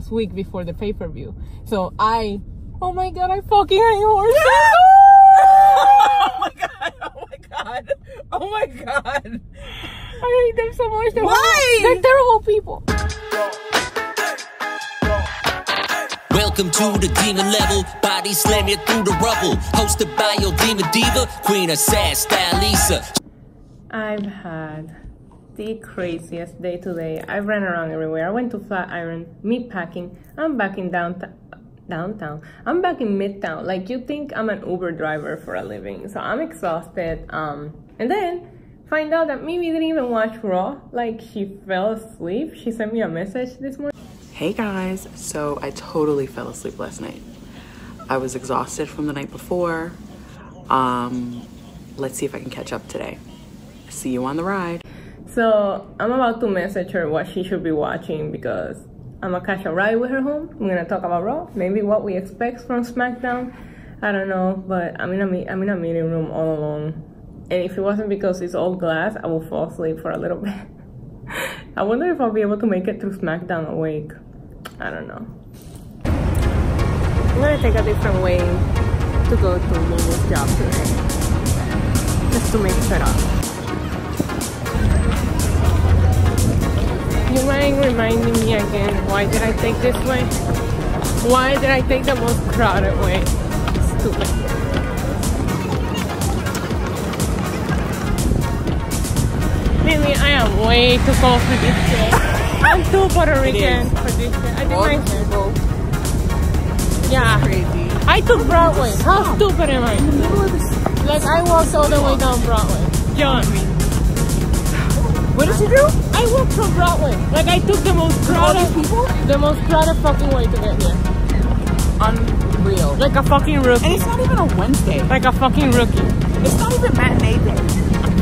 last week before the pay-per-view. So oh my god, I fucking hate horses. Oh my god, oh my god, oh my god. I hate them so much. Why? They're terrible people. Welcome to the demon level, body slam you through the rubble. Hosted by your demon diva, queen of sass, SDLive. I've had the craziest day today. I ran around everywhere. I went to Flatiron, meat packing. I'm back in downtown. I'm back in Midtown. Like, you think I'm an Uber driver for a living. So I'm exhausted. And then find out that Mimi didn't even watch Raw. Like, she fell asleep. She sent me a message this morning. Hey guys, so I totally fell asleep last night. I was exhausted from the night before. Let's see if I can catch up today. See you on the ride. So I'm about to message her what she should be watching because I'm gonna catch a ride with her home. I'm gonna talk about Raw, maybe what we expect from SmackDown. I don't know, but I'm in a meeting room all alone. And if it wasn't because it's all glass, I will fall asleep for a little bit. I wonder if I'll be able to make it through SmackDown awake. I don't know. I'm gonna take a different way to go to Mimi's job today, just to make it up. You mind reminding me again, why did I take this way? Why did I take the most crowded way? Stupid. Mimi, I am way too cold for this shit. I'm too Puerto Rican for this shit. I did my hair. Yeah. Crazy. I took Broadway. How stupid am I? Like, I walked all the way down Broadway. John. What did you do? I walked from Broadway. Like, I took the most crowded fucking way to get here. Unreal. Like a fucking rookie. And it's not even a Wednesday. Like a fucking rookie. It's not even matinee day.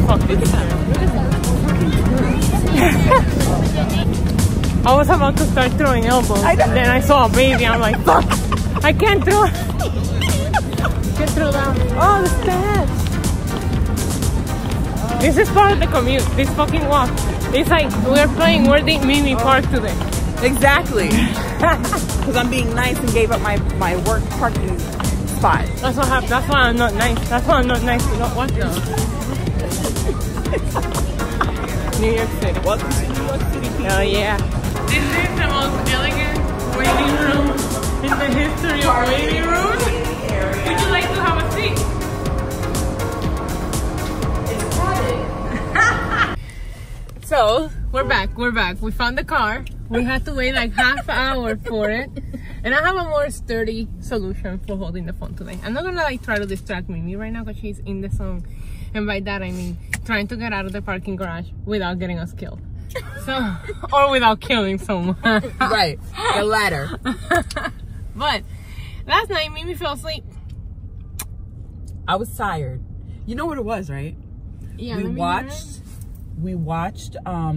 Fuck this shit. I was about to start throwing elbows, and then I saw a baby. I'm like, fuck! I can't throw. Can't throw down. Oh, the steps. This is part of the commute. This fucking walk. It's like we're playing Where Did Mimi Park today. Exactly. Because I'm being nice and gave up my work parking spot. That's what happened. That's why I'm not nice. That's why I'm not nice to not watch them. New York City. Welcome to New York City. Hell yeah. This is the most elegant waiting room in the history of waiting rooms. Would you like to have a seat? So, we're back. We found the car. We had to wait like half an hour for it. And I have a more sturdy solution for holding the phone today. I'm not gonna like try to distract Mimi right now because she's in the zone. And by that I mean trying to get out of the parking garage without getting us killed. So, or without killing someone. Right, the latter. But last night Mimi fell asleep. I was tired. You know what it was, right? Yeah, we watched I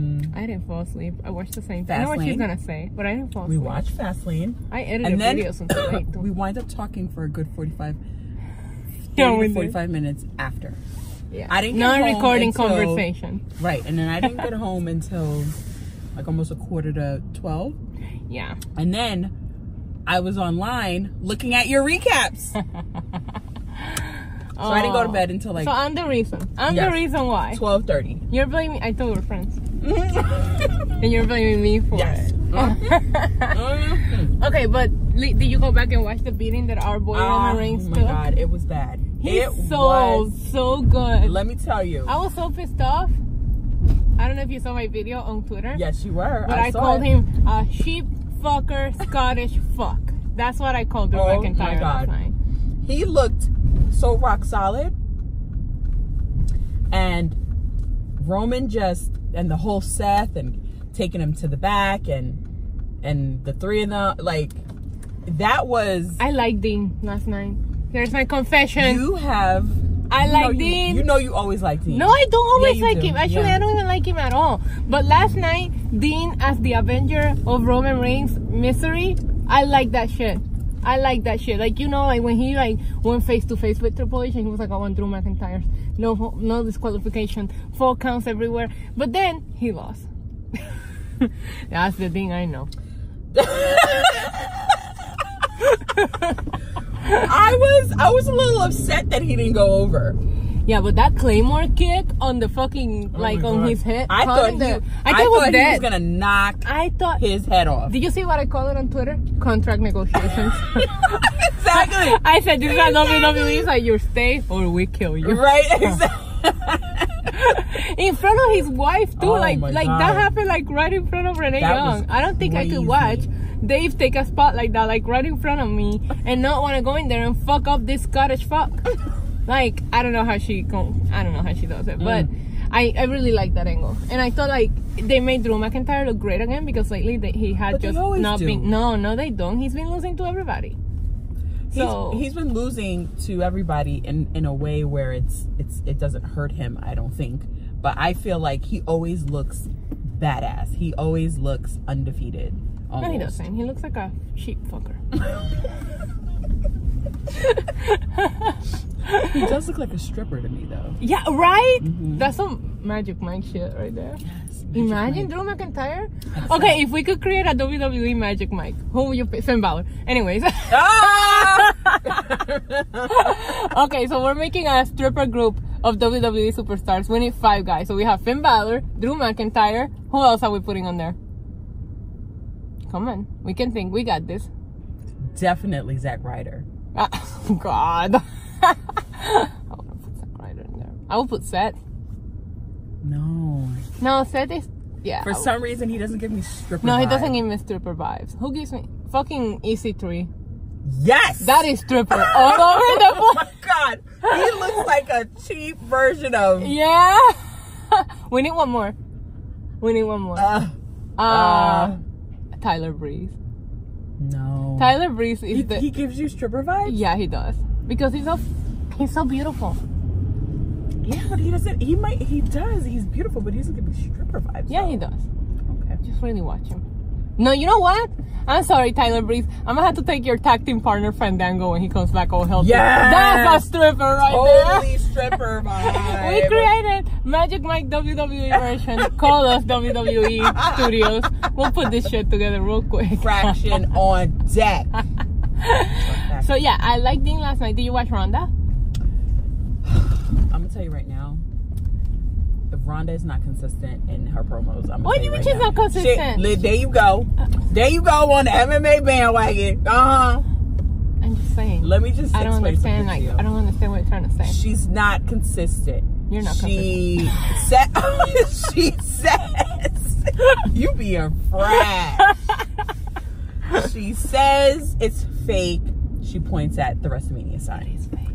didn't fall asleep. I watched the same thing. I know what she's gonna say, but I didn't fall asleep. We watched Fastlane. I edited videos until late. We wind up talking for a good 45 minutes after. Yeah. I didn't get home non-recording until, conversation. Right, and then I didn't get home until like almost 11:45. Yeah. And then I was online looking at your recaps. So I didn't go to bed until like... So I'm the reason. I'm the reason why. 12:30. You're blaming... I thought we were friends. And you're blaming me for it. Okay, but did you go back and watch the beating that our boy Roman Reigns took? Oh my god, it was bad. He's so good. Let me tell you. I was so pissed off. I don't know if you saw my video on Twitter. Yes, you were. But I called him a sheep fucker Scottish fuck. That's what I called Drew McIntyre last night. He looked so rock solid. And Roman and the whole Seth and taking him to the back and the three of them, like, that was... I liked Dean last night. Here's my confession. I like Dean. You know you always like Dean. No, I don't always like him. Actually, I don't even like him at all. But last night, Dean as the Avenger of Roman Reigns' misery, I like that shit. Like, you know, like when he like went face to face with Triple H and he was like, I want Drew McIntyre. No disqualification. 4 counts everywhere. But then he lost. That's the thing I know. I was a little upset that he didn't go over. Yeah, but that Claymore kick on the fucking, on his head. I thought he was going to knock his head off. Did you see what I call it on Twitter? Contract negotiations. Exactly. I said, this is WWE. It's like, you stay or we kill you. Right, exactly. In front of his wife, too. Oh like God. that happened, like, right in front of Renee Young. I don't think crazy. I could watch Dave take a spot like that, like, right in front of me and not want to go in there and fuck up this Scottish fuck. Like, I don't know how she does it, but I really like that angle. And I thought, like, they made Drew McIntyre look great again because lately he had but just not been. No, they don't. He's been losing to everybody. So he's been losing to everybody in a way where it doesn't hurt him, I don't think. But I feel like he always looks badass. He always looks undefeated. Almost. No, he doesn't. He looks like a sheep fucker. He does look like a stripper to me, though. Yeah, right? That's some Magic Mike shit right there. Yes, Imagine Drew McIntyre. Okay, if we could create a WWE Magic Mike, who would you pick? Finn Balor. Anyways. Okay, so we're making a stripper group of WWE superstars. We need 5 guys. So we have Finn Balor, Drew McIntyre. Who else are we putting on there? Come on. We can think. We got this. Definitely Zack Ryder. God. I want to put Zack Ryder in there. I will put Seth. No, Seth is... Yeah. For some reason, he doesn't give me stripper No, he vibe. doesn't give me stripper vibes. Who gives me... Fucking EC3. Yes! That is stripper all over the Oh my God. He looks like a cheap version of... Yeah. We need one more. Tyler Breeze. No. Tyler Breeze is he gives you stripper vibes? Yeah, he does. Because he's so beautiful. Yeah, but he doesn't. He does. He's beautiful, but he doesn't give me stripper vibes. Yeah, though. he does. Okay. Just really watch him. No, you know what? I'm sorry, Tyler Breeze. I'm gonna have to take your tag team partner Fandango when he comes back all healthy. Yes! That's a stripper right there. Holy stripper vibe. We created Magic Mike WWE version. Call us WWE Studios. We'll put this shit together real quick. Fraction on deck. So yeah, I liked Dean last night. Did you watch Ronda? I'm gonna tell you right now, if Ronda is not consistent in her promos, What do you mean she's not consistent? There you go. There you go on the MMA bandwagon. I'm just saying. Let me just I don't explain understand. something to you. I don't understand what you're trying to say. She's not consistent. You're not She says you being fresh. She says it's fake. She points at the WrestleMania sign. It's fake.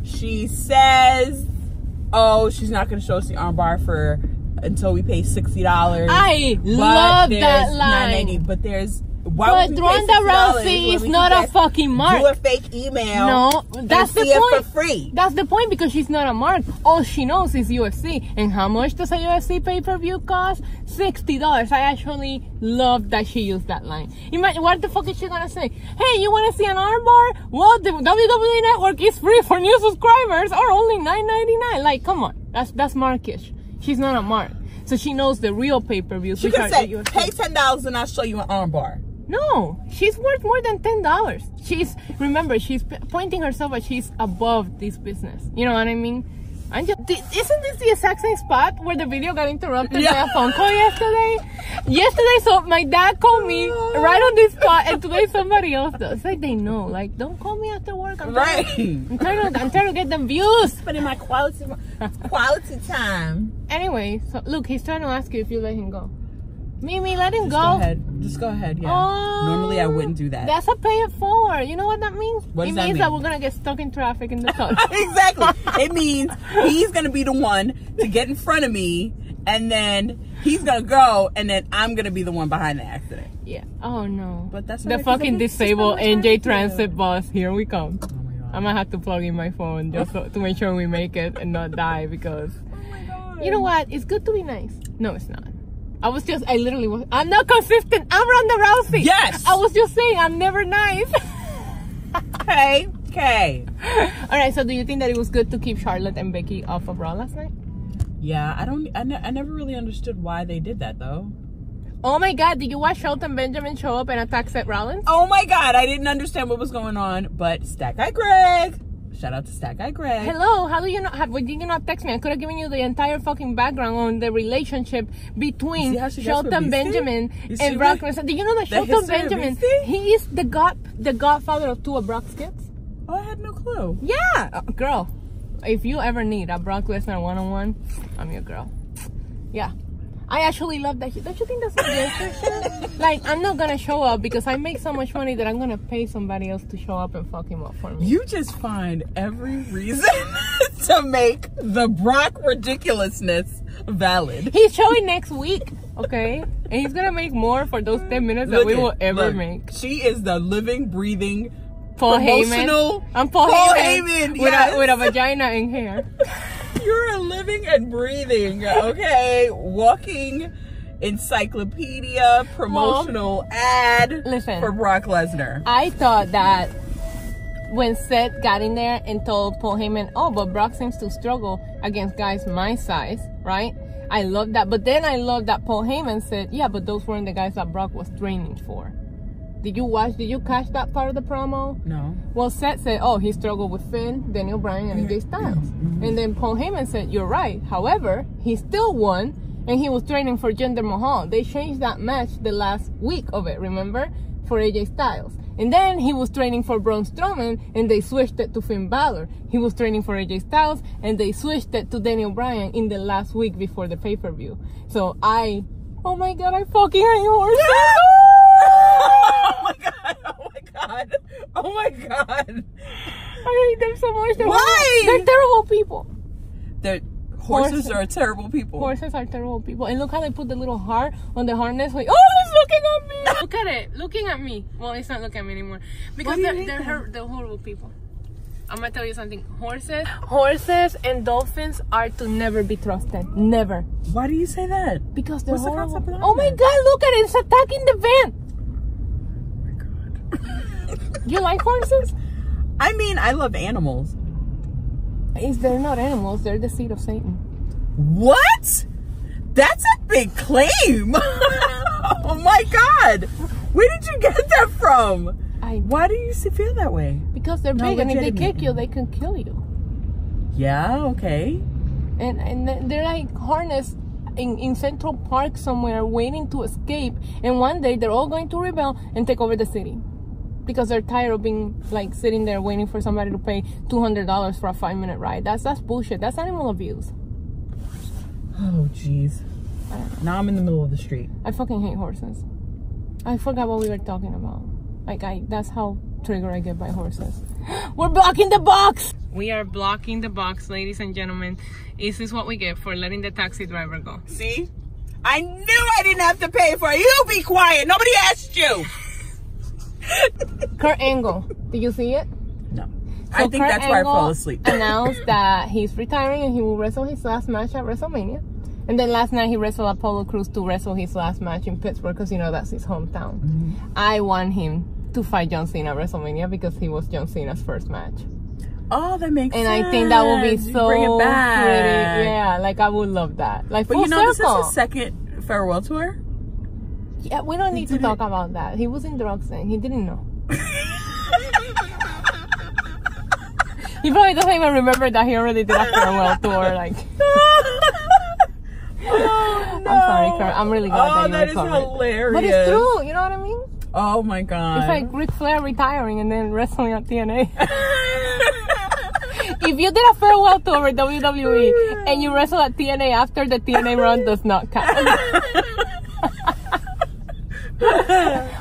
She says, "Oh, she's not going to show us the armbar until we pay $60." I love that line. $9.90, but there's. But Ronda Rousey is not a fucking mark. Do a fake email. No, that's the point. point. For free. That's the point, because she's not a mark. All she knows is UFC. And how much does a UFC pay-per-view cost? $60. I actually love that she used that line. Imagine, what the fuck is she gonna say? Hey, you wanna see an armbar? Well, the WWE Network is free for new subscribers, or only $9.99. Like, come on, that's markish. She's not a mark, so she knows the real pay-per-views. She could say, "Pay $10 and I'll show you an armbar." No, she's worth more than $10. Remember, she's pointing herself as she's above this business. You know what I mean? Isn't this the exact same spot where the video got interrupted by a phone call yesterday? So my dad called me right on this spot, and today somebody else does. It's like they know. Like, don't call me after work. I'm trying to get them views. Spending my quality time. Anyway, so look, he's trying to ask you if you let him go. Mimi, let him go. Go ahead. Just go ahead, yeah. Normally I wouldn't do that. That's a pay it forward. You know what that means? What does it that means mean? that we're gonna get stuck in traffic in the sun. Exactly. It means he's gonna be the one to get in front of me, and then he's gonna go, and then I'm gonna be the one behind the accident. Yeah. Oh no. But that's the fucking disabled NJ Transit bus. Here we come. Oh my God. I'm gonna have to plug in my phone just to make sure we make it and not die, because you know what? It's good to be nice. No, it's not. I'm not consistent. I'm Ronda Rousey. Yes. I was just saying, I'm never nice. Okay. All right. So, do you think that it was good to keep Charlotte and Becky off of Raw last night? Yeah, I never really understood why they did that though. Oh my God, did you watch Shelton Benjamin show up and attack Seth Rollins? Oh my God, I didn't understand what was going on, but Stat Guy Greg. Shout out to Stat Guy Greg. Hello, how do you know? Did you not text me? I could have given you the entire fucking background on the relationship between Shelton Benjamin and Brock Lesnar. Did you know that Shelton Benjamin, he is the godfather of 2 of Brock's kids? Oh, I had no clue. Yeah, girl. If you ever need a Brock Lesnar one-on-one, I'm your girl. Yeah. I actually love that shit. Don't you think that's a good shit? Like, I'm not gonna show up because I make so much money that I'm gonna pay somebody else to show up and fuck him up for me. You just find every reason to make the Brock ridiculousness valid. He's showing next week, okay? And he's gonna make more for those 10 minutes that we will ever make. She is the living, breathing, Paul Heyman. I'm Paul Heyman with a vagina and hair. You're a living and breathing, okay, walking encyclopedia, promotional ad for Brock Lesnar. I thought that when Seth got in there and told Paul Heyman, oh, but Brock seems to struggle against guys my size, right? I love that. But then I love that Paul Heyman said, yeah, but those weren't the guys that Brock was training for. Did you catch that part of the promo? No. Well, Seth said, oh, he struggled with Finn, Daniel Bryan, and AJ Styles. And then Paul Heyman said, you're right. However, he still won, and he was training for Jinder Mahal. They changed that match the last week of it, remember? For AJ Styles. And then he was training for Braun Strowman, and they switched it to Finn Balor. He was training for AJ Styles, and they switched it to Daniel Bryan in the last week before the pay-per-view. So oh my God, I fucking hate horses. Oh my God, oh my God, oh my God. I hate them so much. Why? They're terrible people. Horses are terrible people. Horses are terrible people. And look how they put the little heart on the harness. Like, oh, it's looking at me. Look at it. Looking at me. Well, it's not looking at me anymore. Because they're horrible people. I'm going to tell you something. Horses and dolphins are to never be trusted. Never. Why do you say that? Because they're horrible. The concept of that? Oh my God, look at it. It's attacking the van. Oh my God. You like horses? I mean, I love animals. They're not animals. They're the seed of Satan. What? That's a big claim. Oh my God. Where did you get that from? Why do you feel that way? Because they're big, and if they kick you, they can kill you. Yeah, okay. And they're like harnessed in Central Park somewhere waiting to escape. And one day they're all going to rebel and take over the city. Because they're tired of being like sitting there waiting for somebody to pay $200 for a 5-minute ride. That's bullshit. That's animal abuse. Oh, jeez. Now I'm in the middle of the street. I fucking hate horses. I forgot what we were talking about. Like, that's how triggered I get by horses. We're blocking the box! We are blocking the box, ladies and gentlemen. This is what we get for letting the taxi driver go. See? I knew I didn't have to pay for it. You be quiet. Nobody asked you. Kurt Angle. Did you see it? No. So I think Kurt that's where I Angle fall asleep. announced that he's retiring and he will wrestle his last match at WrestleMania. And then last night he wrestled Apollo Crews to wrestle his last match in Pittsburgh because, you know, that's his hometown. I want him to fight John Cena at WrestleMania because he was John Cena's first match. Oh, that makes sense. And I think that would be so bring it back. pretty. Yeah, like I would love that. Like, but full you know, circle. this is his second farewell tour. Yeah, we don't need to talk about that. He was in drugs and he didn't know. He probably doesn't even remember that he already did a farewell tour. Like, oh, no. I'm sorry, Kurt. I'm really glad that you recovered. That is hilarious. But it's true. You know what I mean? Oh my God. It's like Ric Flair retiring and then wrestling at TNA. If you did a farewell tour at WWE and you wrestle at TNA after the TNA run, does not count.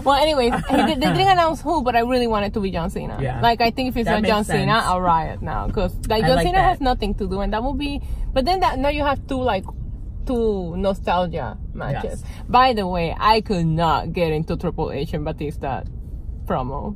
Well, anyways, they didn't announce who, but I really want it to be John Cena. Yeah. Like, I think if it's not John Cena, I'll riot now. Because John Cena has nothing to do, and that will be... But then now you have two nostalgia matches. Yes. By the way, I could not get into Triple H and Batista promo.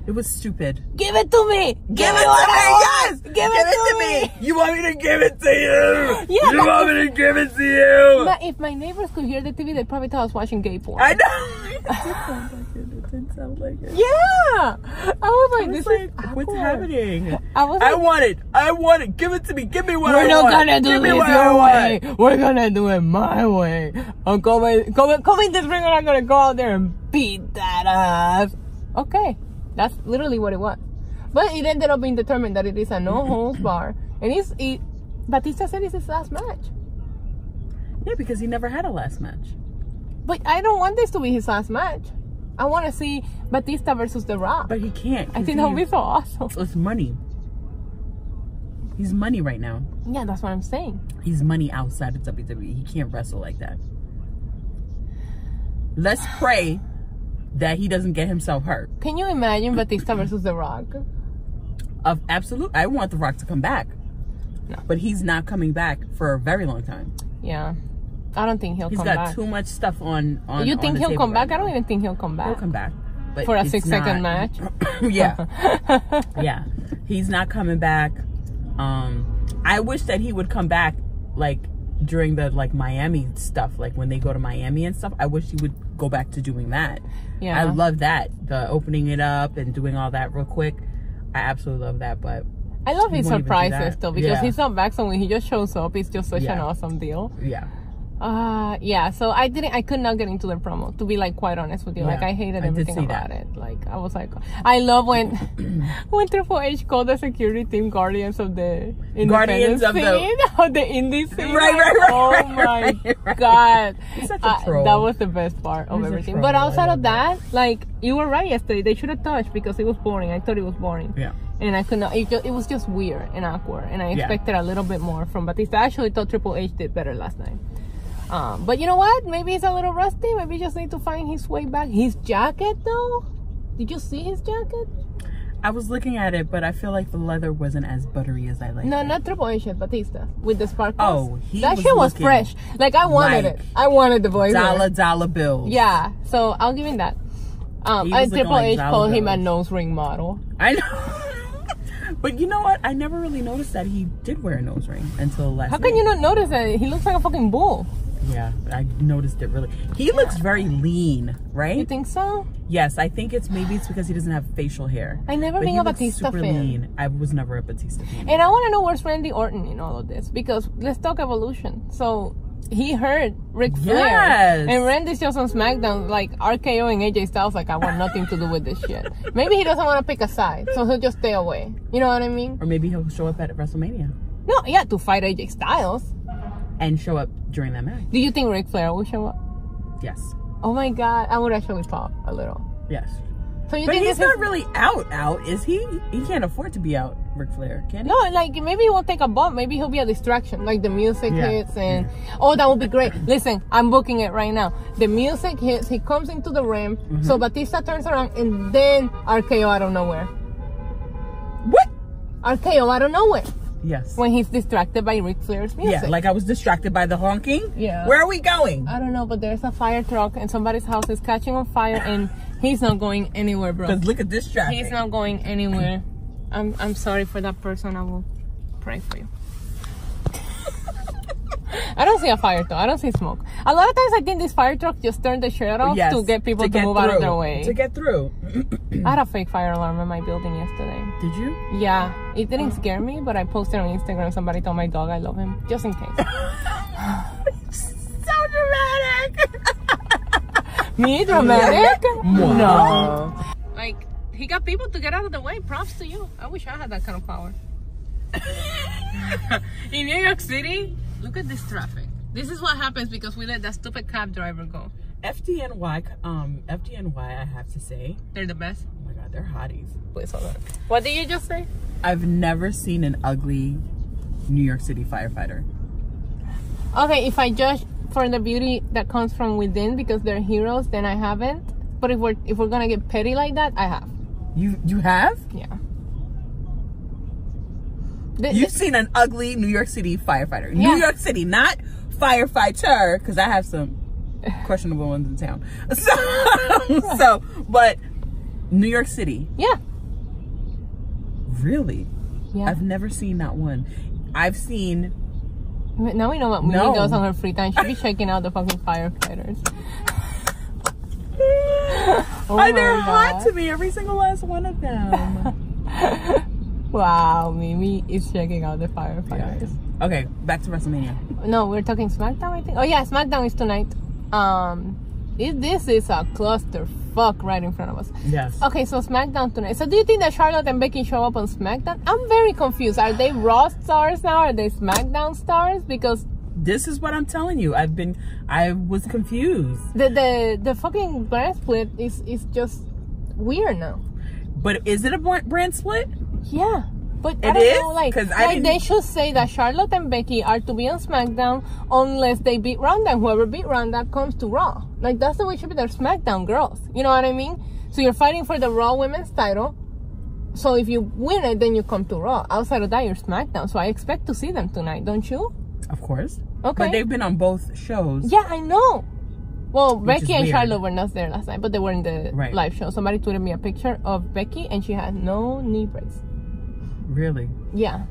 It was stupid. Give it to me! Give it to me! Yes! Give it to me! You want me to give it to you? Yeah, you want me to give it to you? But if my neighbors could hear the TV, they'd probably tell us watching gay porn. I know! It didn't sound like it. Yeah. I was like, this is what's awkward. happening? I was I like, want it. Give it to me. Give me what I we're want. not gonna do Give me this what I your want. way. We're gonna do it my way. I'm coming this ring and I'm gonna go out there and beat that ass. Okay. That's literally what it was. But it ended up being determined that it is a no holds bar. And Batista said it's his last match. Yeah, because he never had a last match. But I don't want this to be his last match. I want to see Batista versus The Rock. But he can't. I think that would be so awesome. It's money. He's money right now. Yeah, that's what I'm saying. He's money outside of WWE. He can't wrestle like that. Let's pray that he doesn't get himself hurt. Can you imagine Batista versus The Rock? Absolutely. I want The Rock to come back. No. But he's not coming back for a very long time. Yeah. I don't think he'll come back. He's got too much stuff on You think he'll come back? I don't even think he'll come back. He'll come back. But for a 6-second match? Yeah. Yeah. He's not coming back. I wish that he would come back like during the like Miami stuff, like when they go to Miami and stuff. I wish he would go back to doing that. Yeah. I love that. The opening it up and doing all that real quick. I absolutely love that, but I love his surprises though, because he's not back, so when he just shows up, it's just such an awesome deal. Yeah. Yeah, so I could not get into the promo, to be like quite honest with you. Like I hated everything about it. Like I was like, I love when Triple H called the security team Guardians of the Guardians of the indie scene. Right. Oh my god. He's such a troll. That was the best part of everything. But outside of that, like you were right yesterday, they should have touched because it was boring. I thought it was boring. Yeah. And I could not, it was just weird and awkward. And I expected a little bit more from Batista. I actually thought Triple H did better last night. But you know what? Maybe he's a little rusty. Maybe he just need to find his way back. His jacket, though? Did you see his jacket? I was looking at it, but I feel like the leather wasn't as buttery as I liked. No, not Triple H, Batista. With the sparkles. Oh, that shit was fresh. Like, I wanted it. I wanted the blazer. Dollar bills. Yeah. So, I'll give him that. And Triple H called him a nose ring model. I know. But you know what? I never really noticed that he did wear a nose ring until last night. How can you not notice that? He looks like a fucking bull. Yeah, I noticed it really. He looks very lean, right? You think so? Yes, I think it's because he doesn't have facial hair. I never been a Batista fan. Lean. I was never a Batista fan. And I want to know where's Randy Orton in all of this, because let's talk evolution. So he heard Ric Flair, and Randy's just on SmackDown like RKO and AJ Styles. Like, I want nothing to do with this shit. Maybe he doesn't want to pick a side, so he'll just stay away. You know what I mean? Or maybe he'll show up at WrestleMania. No, yeah, to fight AJ Styles. And show up during that match. Do you think Ric Flair will show up? Yes. Oh my god, I would actually pop a little. Yes. So you but think he's not really out, is he? He can't afford to be out, Ric Flair, can he? No, like maybe he won't take a bump. Maybe he'll be a distraction. Like the music hits and oh, that would be great. Listen, I'm booking it right now. The music hits, he comes into the ring, so Batista turns around and then RKO out of nowhere. What? RKO out of nowhere. Yes. When he's distracted by Ric Flair's music. Yeah, like I was distracted by the honking. Yeah. Where are we going? I don't know, but there's a fire truck and somebody's house is catching on fire and he's not going anywhere, bro. Because look at this traffic. He's not going anywhere. I'm sorry for that person. I will pray for you. I don't see a fire truck. I don't see smoke. A lot of times I think this fire truck just turned the shit off to get people to move out of their way. To get through. I had a fake fire alarm in my building yesterday. Did you? Yeah. It didn't scare me, but I posted on Instagram. Somebody told my dog I love him. Just in case. So dramatic. Me dramatic? No. Like, he got people to get out of the way. Props to you. I wish I had that kind of power. In New York City, look at this traffic. This is what happens because we let that stupid cab driver go. FDNY, I have to say, they're the best. Oh my god, they're hotties. Please hold on. What did you just say? I've never seen an ugly New York City firefighter. Okay, if I judge for the beauty that comes from within because they're heroes, then I haven't. But if we're gonna get petty like that, I have. You have? Yeah. You've seen an ugly New York City firefighter. Yeah. New York City, not firefighter, because I have some questionable ones in town. But New York City. Yeah. Really? Yeah. I've never seen that one. I've seen... Now we know what Mimi does on her free time. She be checking out the fucking firefighters. They're hot to me, every single last one of them. Wow, Mimi is checking out the firefighters. Yeah. Okay, back to WrestleMania. No, we're talking SmackDown, I think. Oh yeah, SmackDown is tonight. This is a clusterfuck right in front of us. Yes. Okay, so SmackDown tonight. So do you think that Charlotte and Becky show up on SmackDown? I'm very confused. Are they Raw stars now? Are they SmackDown stars? Because this is what I'm telling you. I was confused. The fucking brand split is just weird now. But is it a brand split? Yeah. But it I don't is? know, like they should say that Charlotte and Becky are to be on SmackDown unless they beat Ronda, and whoever beat Ronda comes to Raw. Like, that's the way it should be. They're SmackDown girls. You know what I mean? So you're fighting for the Raw Women's title. So if you win it, then you come to Raw. Outside of that, you're SmackDown. So I expect to see them tonight, don't you? Of course. Okay. But they've been on both shows. Yeah, I know. Well, Becky and weird. Charlotte were not there last night, but they were in the live show. Somebody tweeted me a picture of Becky, and she had no knee brace. Really? Yeah.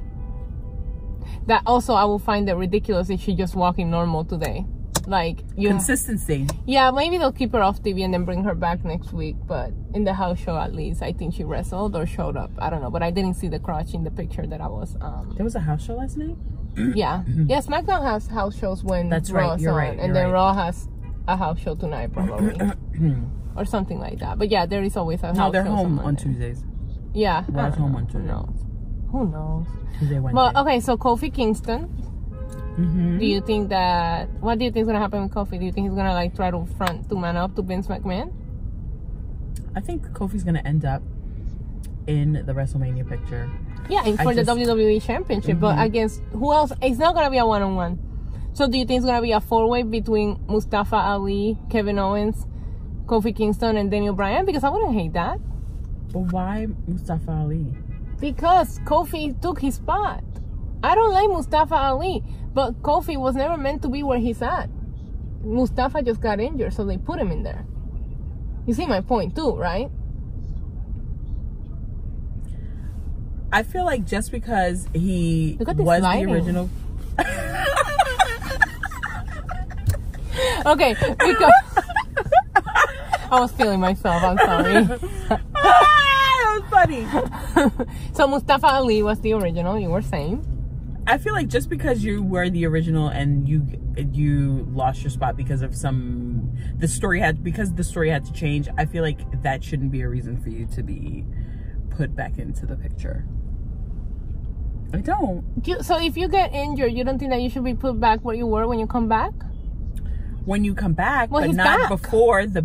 That also, I will find it ridiculous if she's just walking normal today. Like, consistency. Yeah, maybe they'll keep her off TV and then bring her back next week. But in the house show, at least, I think she wrestled or showed up. I don't know, but I didn't see the crotch in the picture that I was. There was a house show last night. Yeah, yeah. SmackDown has house shows when that's Raw's right. You're on, right. and then Raw has a house show tonight, probably, or something like that. But yeah, there is always a house show. No, they're home on Tuesdays. Yeah, Raw's home on Tuesdays. Who knows? Tuesday, Wednesday. Well, okay, so Kofi Kingston. Do you think that... What do you think is going to happen with Kofi? Do you think he's going to, like, try to man up to Vince McMahon? I think Kofi's going to end up in the WrestleMania picture. Yeah, and for the WWE Championship. But against... Who else? It's not going to be a one-on-one. So do you think it's going to be a four-way between Mustafa Ali, Kevin Owens, Kofi Kingston, and Daniel Bryan? Because I wouldn't hate that. But why Mustafa Ali? Because Kofi took his spot. I don't like Mustafa Ali, but Kofi was never meant to be where he's at. Mustafa just got injured, so they put him in there. You see my point too, right? I feel like just because he was the original... Okay, because... I was feeling myself, I'm sorry. Funny. So Mustafa Ali was the original, you were saying? I feel like just because you were the original and you lost your spot because of the story had to change, I feel like that shouldn't be a reason for you to be put back into the picture. I don't. So if you get injured, you don't think that you should be put back where you were when you come back? When you come back, well, but not before the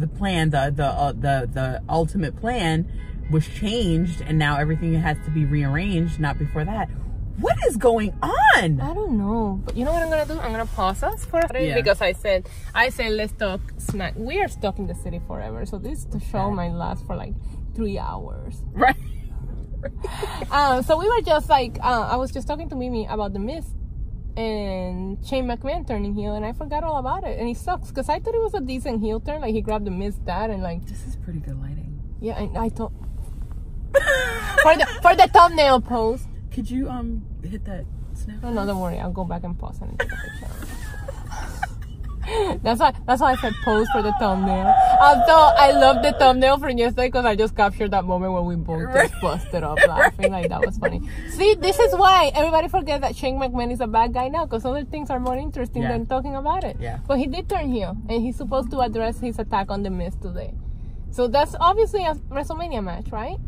plan, the ultimate plan was changed, and now everything has to be rearranged, not before that. What is going on? I don't know. But you know what I'm gonna do? I'm gonna pause us for a minute because I said let's talk smack. We are stuck in the city forever, so this show might last for like 3 hours. Right. So we were just like I was just talking to Mimi about the Miz and Shane McMahon turning heel, and I forgot all about it, and it sucks because I thought it was a decent heel turn. Like, he grabbed the Miz dad and like, this is pretty good lighting. Yeah, and I thought for the thumbnail pose. Could you hit that snap? Oh, no, don't worry. I'll go back and pause and take a picture. That's why I said pose for the thumbnail. Although I love the thumbnail from yesterday because I just captured that moment where we both just busted up laughing. Like, that was funny. See, this is why everybody forgets that Shane McMahon is a bad guy now, because other things are more interesting than talking about it. Yeah. But he did turn heel, and he's supposed to address his attack on The Miz today. So that's obviously a WrestleMania match, right?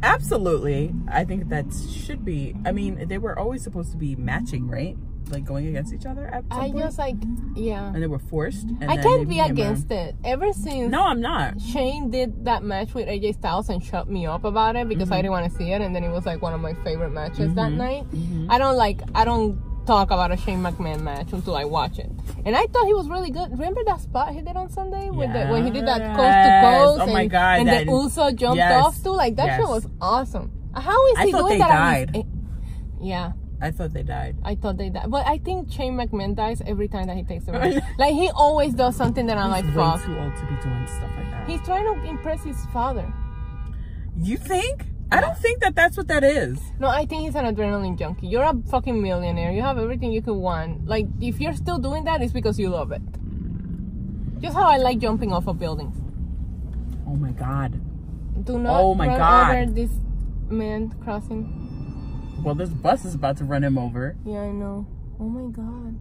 Absolutely. I think that should be. I mean, they were always supposed to be matching, right? Like, going against each other at some point. just like, yeah. And they were forced. And I can't be against it. Ever since... No, I'm not. Shane did that match with AJ Styles and shut me up about it because I didn't want to see it. And then it was like one of my favorite matches that night. I don't talk about a Shane McMahon match until I watch it. And I thought he was really good. Remember that spot he did on Sunday? When he did that coast to coast? Oh my God. And the Uso jumped off too? Like, that shit was awesome. How is he doing that? I thought they died. Yeah. I thought they died. But I think Shane McMahon dies every time that he takes a run. Like, he always does something that I'm like, fuck. He's way too old to be doing stuff like that. He's trying to impress his father. You think? Yeah. I don't think that that's what that is. No, I think he's an adrenaline junkie. You're a fucking millionaire. You have everything you could want. Like, if you're still doing that, it's because you love it. Just how I like jumping off of buildings. Oh my God. Do not run over this man crossing. Well, this bus is about to run him over. Yeah, I know. Oh my God.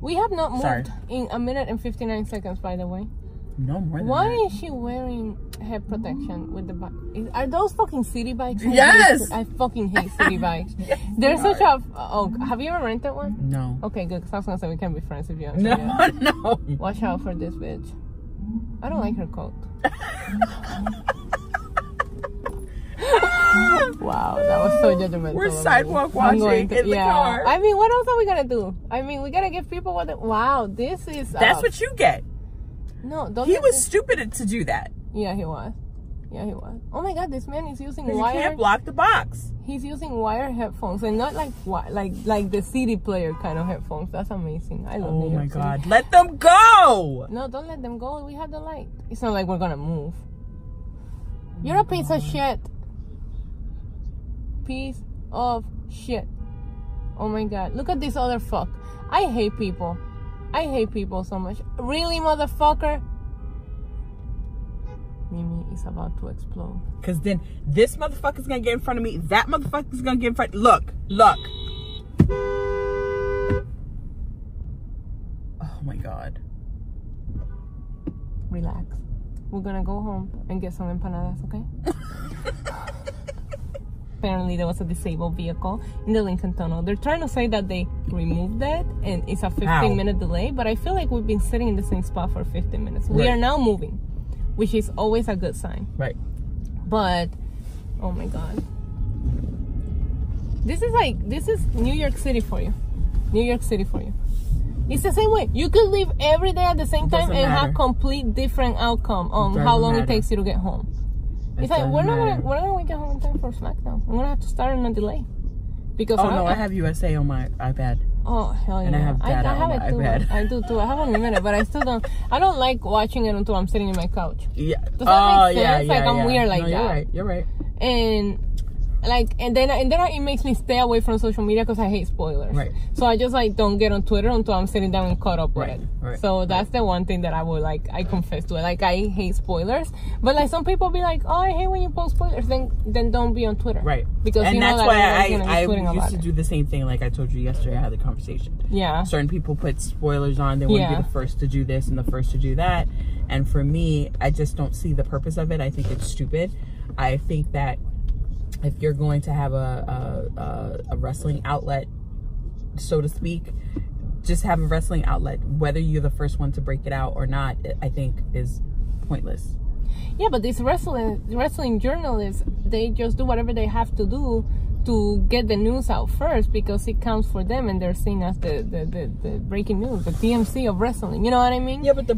We have not moved in 1 minute and 59 seconds, by the way. No more than Why that. is she wearing head protection with the bike? Are those fucking city bikes? Yes! I fucking hate city bikes. Yes, They're such a... Oh, have you ever rented one? No. Okay, good, because I was going to say we can be friends if you want. No. Watch out for this bitch. I don't like her coat. Wow, that was so judgmental. We're sidewalk watching in the car. I mean, what else are we going to do? I mean, we got to give people what... Wow, this is... That's what you get. No, don't... He was stupid to do that. Yeah, he was. Yeah, he was. Oh my God, this man is using You wire. can't block the box. He's using wire headphones and not like the CD player kind of headphones. That's amazing. I love Oh New my York City. God. Let them go. No, don't let them go. We have the light. It's not like we're gonna move. You're a piece of shit. Piece of shit. Oh my God. Look at this other fuck. I hate people. I hate people so much. Really, motherfucker? Mimi is about to explode. Because then this motherfucker's going to get in front of me. That motherfucker's going to get in front. Look. Look. Oh my God. Relax. We're gonna go home and get some empanadas, okay? Apparently there was a disabled vehicle in the Lincoln Tunnel. They're trying to say that they removed it and it's a 15-minute delay, but I feel like we've been sitting in the same spot for 15 minutes. We are now moving, which is always a good sign. Right. But, oh my God. This is New York City for you. New York City for you. It's the same way. You could live every day at the same time and have complete different outcome on how long it takes you to get home. It's like we're not gonna get home in time for SmackDown. I'm gonna have to start on a delay because I have USA on my iPad. Oh hell yeah! And I have data on my iPad. I do too. I have unlimited, but I still don't. I don't like watching it until I'm sitting in my couch. Yeah. Does that make sense? Like I'm weird like that. You're right. You're right. And then it makes me stay away from social media because I hate spoilers. Right. So I just don't get on Twitter until I'm sitting down and caught up with it. Right. So that's the one thing that I would I confess to it. Like I hate spoilers, but some people be like, oh, I hate when you post spoilers. Then don't be on Twitter. Right. Because and that's why I used to it. do the same thing. Like I told you yesterday, I had the conversation. Yeah. Certain people put spoilers on. They want to be the first to do this and the first to do that. And for me, I just don't see the purpose of it. I think it's stupid. I think that if you're going to have a wrestling outlet, so to speak, just have a wrestling outlet. Whether you're the first one to break it out or not, I think is pointless. Yeah, but these wrestling journalists, they just do whatever they have to do to get the news out first because it counts for them and they're seen as the breaking news, the TMC of wrestling. You know what I mean? Yeah, but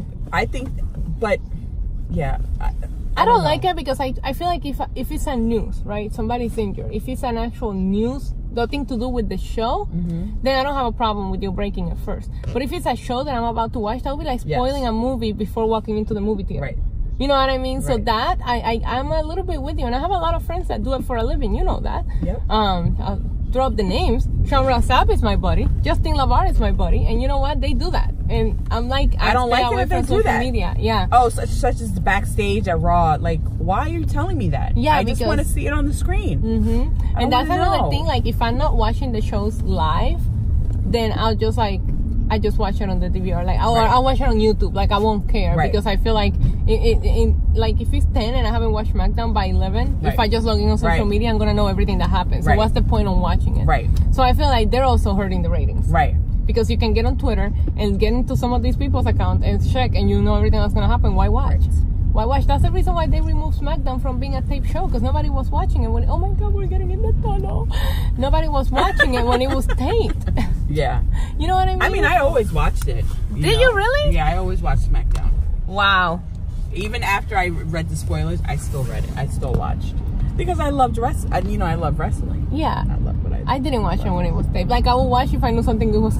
I don't like it because I feel like if it's a news, right? Somebody's injured. If it's an actual news, nothing to do with the show, then I don't have a problem with you breaking it first. But if it's a show that I'm about to watch, that would be like spoiling a movie before walking into the movie theater. Right. You know what I mean? Right. So that, I'm a little bit with you. And I have a lot of friends that do it for a living. You know that. Yep. I'll throw up the names. Sean Rossap is my buddy. Justin Lavar is my buddy. And you know what? They do that. And I'm like, I don't like it if they do that. Media. Yeah. Oh, such as the backstage at Raw. Like, why are you telling me that? Yeah, I just want to see it on the screen. And that's another thing. Like, if I'm not watching the shows live, then I'll just I just watch it on the DVR. I'll watch it on YouTube. Like, I won't care because I feel like if it's 10 and I haven't watched SmackDown by 11, if I just log in on social media, I'm gonna know everything that happens. So what's the point on watching it? Right. So I feel like they're also hurting the ratings. Right. Because you can get on Twitter and get into some of these people's accounts and check, and you know everything that's gonna happen. Why watch? Why watch? That's the reason why they removed SmackDown from being a tape show, because nobody was watching it when, oh my God, we're getting in the tunnel. Nobody was watching it when it was taped. Yeah. You know what I mean? I mean, I always watched it. Did you really? Yeah, I always watched SmackDown. Wow. Even after I read the spoilers, I still read it. I still watched. Because I loved wrestling. I love wrestling. Yeah. I love what I do. I didn't watch it when it was taped. Like, I would watch if I knew something good was...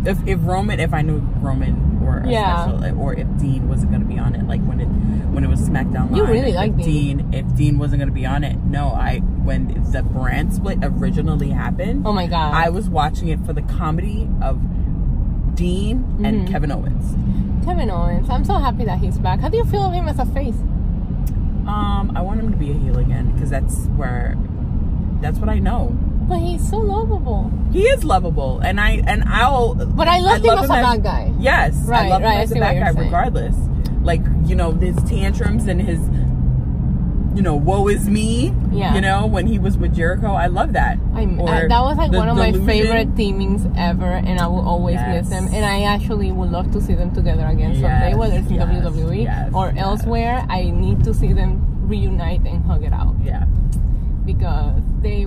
if I knew Roman or if Dean wasn't going to be on it, like when it was SmackDown Live. You really like Dean. If Dean wasn't going to be on it, no. When the brand split originally happened, oh my God, I was watching it for the comedy of Dean and Kevin Owens. Kevin Owens. I'm so happy that he's back. How do you feel of him as a face? I want him to be a heel again because that's what I know. But he's so lovable. He is lovable, and I'll. But I loved him as a bad guy. Yes, right, I love him as a bad guy saying. regardless. Like, you know, his tantrums and his, you know, woe is me. Yeah. You know, when he was with Jericho, I love that. That was like one of my favorite teamings ever, and I will always miss them. And I actually would love to see them together again someday, whether it's in WWE or elsewhere. I need to see them reunite and hug it out. Yeah. Because they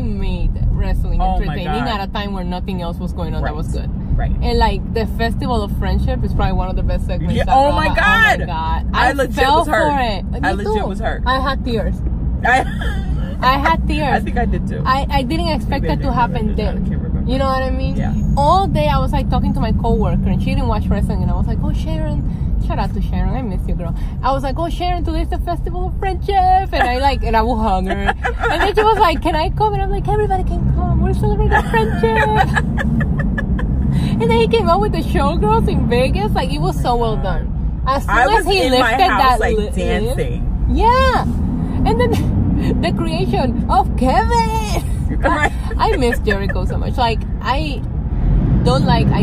made wrestling entertaining at a time where nothing else was going on that was good. Right. And like the Festival of Friendship is probably one of the best segments. Yeah, oh my god! I legit fell was hurt. For it. I legit was hurt. I had tears. I had tears. I think I did too. I didn't expect that to happen then. I can't remember. You know what I mean? Yeah. All day I was like talking to my coworker, and she didn't watch wrestling, and I was like, "Oh, Sharon." Shout out to Sharon, I miss you, girl. I was like, "Oh, Sharon, today's the Festival of Friendship," and I will hug her. And then she was like, "Can I come?" And I'm like, "Everybody can come. We're celebrating friendship." And then he came out with the Showgirls in Vegas. Like, it was so well done. As soon as he lifted that like dancing. Yeah. And then the creation of Kevin. I miss Jericho so much. Like, I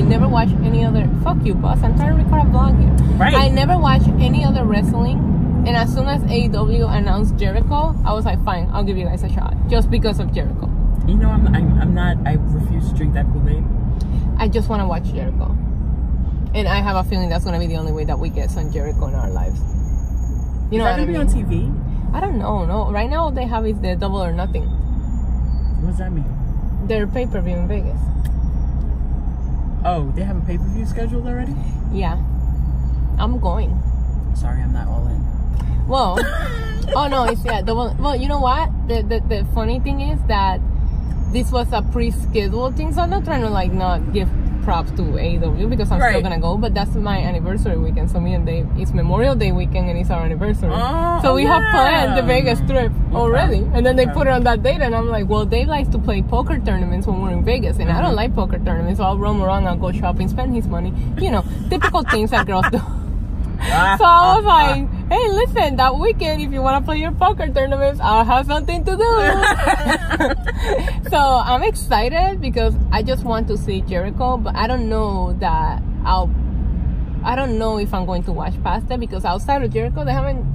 never watch any other. Fuck you, boss. I'm trying to record a vlog here. Right. I never watch any other wrestling, and as soon as AEW announced Jericho, I was like, fine, I'll give you guys a shot, just because of Jericho. You know, I'm not. I refuse to drink that Kool-Aid. I just want to watch Jericho, and I have a feeling that's gonna be the only way that we get some Jericho in our lives. You know what I mean? Is that gonna be on TV? I don't know. No, right now all they have is the Double or Nothing. What does that mean? Their pay-per-view in Vegas. Oh, they have a pay-per-view scheduled already? Yeah. I'm going. Sorry, I'm not all in. Well, oh no, it's double. Well, you know what? The funny thing is that this was a pre-scheduled thing, so I'm not trying to like not give props to AEW because I'm still gonna go, but that's my anniversary weekend. So me and Dave, it's Memorial Day weekend and it's our anniversary. So we have planned the Vegas trip already, and then they put it on that date, and I'm like, well, Dave likes to play poker tournaments when we're in Vegas, and I don't like poker tournaments, so I'll roam around, I'll go shopping, spend his money, you know, typical things that girls do. So I was like, hey, listen, that weekend, if you want to play your poker tournaments, I'll have something to do. So I'm excited because I just want to see Jericho, but I don't know that I don't know if I'm going to watch past it, because outside of Jericho, they haven't,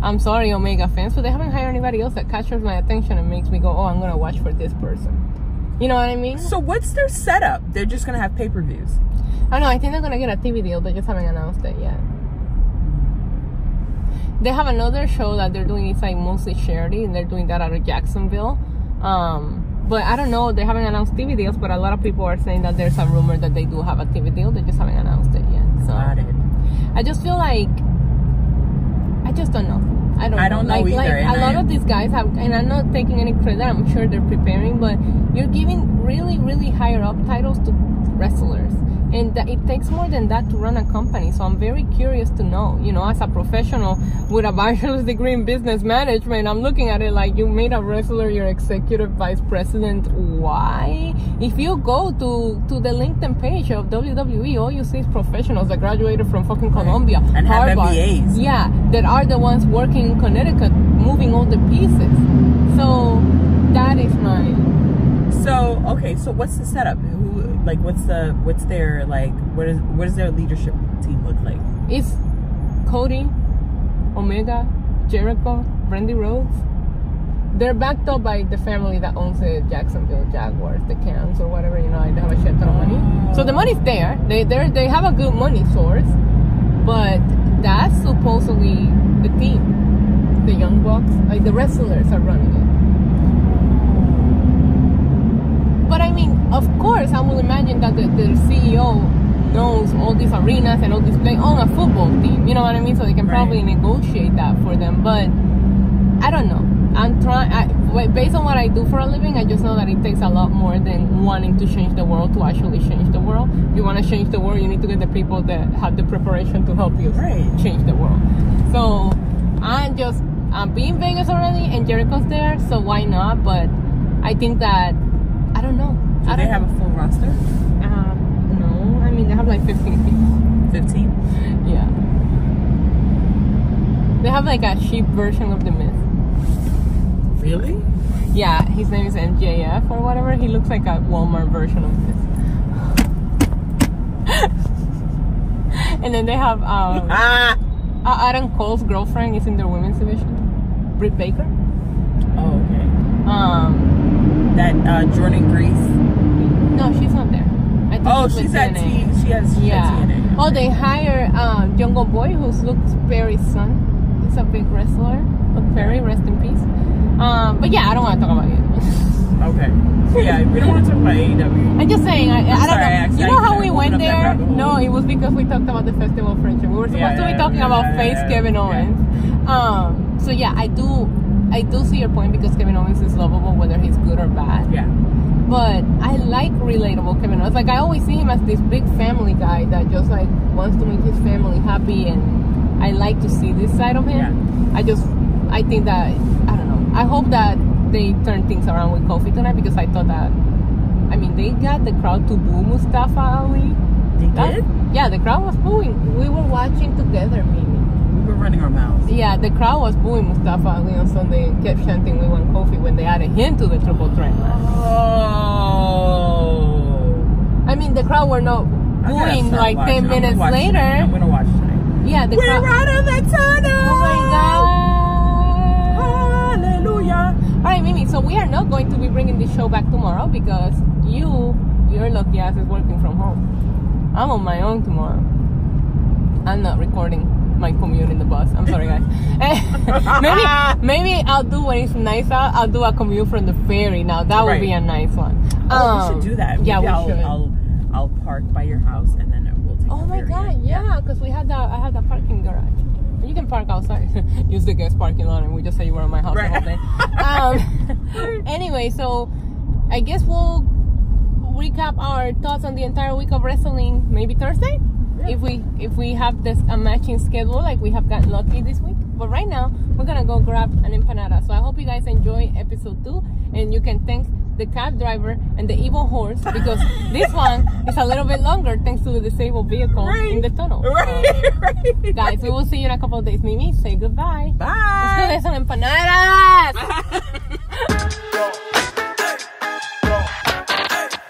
I'm sorry, Omega fans, but they haven't hired anybody else that catches my attention and makes me go, oh, I'm going to watch for this person. You know what I mean? So what's their setup? They're just going to have pay-per-views. I don't know. I think they're going to get a TV deal. They just haven't announced it yet. They have another show that they're doing. It's like mostly charity, and they're doing that out of Jacksonville. But I don't know. They haven't announced TV deals, but a lot of people are saying that there's a rumor that they do have a TV deal. They just haven't announced it yet. So got it. I just feel like I just don't know. I don't know either. Like a lot of these guys have, and I'm not taking any credit. I'm sure they're preparing, but you're giving really, really higher up titles to wrestlers. And it takes more than that to run a company. So I'm very curious to know, you know, as a professional with a bachelor's degree in business management, I'm looking at it like, you made a wrestler your executive vice president. Why? If you go to the LinkedIn page of WWE, all you see is professionals that graduated from fucking Columbia, and Harvard, have MBAs. Yeah, that are the ones working in Connecticut, moving all the pieces. So that is my... So, okay, so what's the setup? What's their, like, what does their leadership team look like? It's Cody, Omega, Jericho, Brandy Rhodes. They're backed up by the family that owns the Jacksonville Jaguars, the Cams or whatever, you know, they have a shit ton of money. So the money's there. They have a good money source, but that's supposedly the team. The Young Bucks, like the wrestlers are running it. But I mean, of course, I will imagine that the CEO knows all these arenas and all these play on a football team. You know what I mean? So they can probably negotiate that for them. But I don't know. I'm trying. Based on what I do for a living, I just know that it takes a lot more than wanting to change the world to actually change the world. If you want to change the world, you need to get the people that have the preparation to help you change the world. So I'm being Vegas already, and Jericho's there, so why not? But I think that, I don't know. Do they have a full roster? No. I mean, they have like 15 people. 15. Yeah. They have like a cheap version of the Miz. Really? Yeah, his name is MJF or whatever. He looks like a Walmart version of this. And then they have Adam Cole's girlfriend is in their women's division, Britt Baker. Oh, okay. That Jordan Grace. No, she's not there. I think She's at TNA. She has TNA. Oh, they hire Jungle Boy, who looks Perry's son. He's a big wrestler. Look, Perry, rest in peace. But yeah, I don't want to talk about it. Okay. Yeah, we don't want to talk about AEW. I'm just saying, I don't know. You know how we went there? No, No, it was because we talked about the Festival of Friendship. We were supposed to be talking about face Kevin Owens. So yeah, I do see your point because Kevin Owens is lovable whether he's good or bad. Yeah. But I like relatable Kevin Owens. Like I always see him as this big family guy that just like wants to make his family happy, and I like to see this side of him. Yeah. I think that, I don't know. I hope that they turn things around with Kofi tonight because I thought that, I mean, they got the crowd to boo Mustafa Ali. They did? Yeah, the crowd was booing. We were watching together, Mimi. We were running our mouths. Yeah, the crowd was booing Mustafa Ali on Sunday and kept chanting "We want Kofi" when they added him to the triple threat match. Oh. I mean, the crowd were not booing like 10 minutes later. I'm going to watch tonight. Yeah, the crowd. We're out of the tunnel! Oh my God. Hallelujah. All right, Mimi, so we are not going to be bringing this show back tomorrow because your lucky ass is working from home. I'm on my own tomorrow. I'm not recording my commute in the bus. I'm sorry, guys. maybe I'll do when it's nice out. I'll do a commute from the ferry. Now that would be a nice one. We should do that. Yeah, maybe we should. I'll park by your house and then we'll take. Oh my God, yeah, because I had the parking garage. You can park outside. Use the guest parking lot, and we just say you were at my house the whole day. Anyway, so I guess we'll recap our thoughts on the entire week of wrestling maybe Thursday, if we have this a matching schedule like we have gotten lucky this week. But right now we're gonna go grab an empanada. So I hope you guys enjoy episode 2, and you can thank the cab driver and the evil horse because this one is a little bit longer thanks to the disabled vehicle in the tunnel. So, guys, we will see you in a couple of days. Mimi, say goodbye. Bye. Let's do this on empanadas.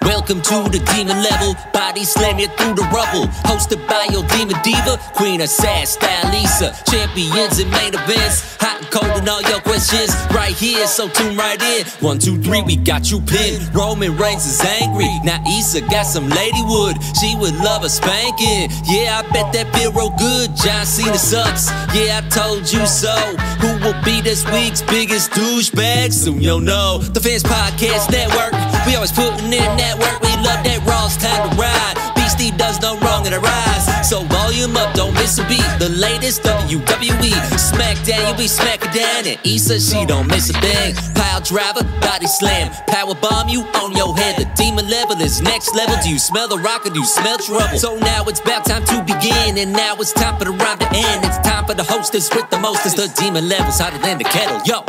Welcome to the demon level, body slam you through the rubble. Hosted by your demon diva, Queen of Sass, Stylisa. Champions and main events, hot and cold and all your questions right here, so tune right in. 1, 2, 3, we got you pinned. Roman Reigns is angry, now Issa got some LADYWOOD. She would love a spanking, yeah, I bet that feel real good. John Cena sucks, yeah, I told you so. Who will be this week's biggest douchebag? Soon you'll know. The Fans Podcast Network, we always putting in that work. We love that Raw's time to ride. Beastie does no wrong in the rise. So volume up, don't miss a beat. The latest WWE SmackDown, you be smacking down. And Issa, she don't miss a thing. Pile driver, body slam, power bomb you on your head. The demon level is next level. Do you smell the rock or do you smell trouble? So now it's about time to begin, and now it's time for the rhyme to end. It's time for the hostess with the most. It's the demon levels hotter than the kettle. Yo.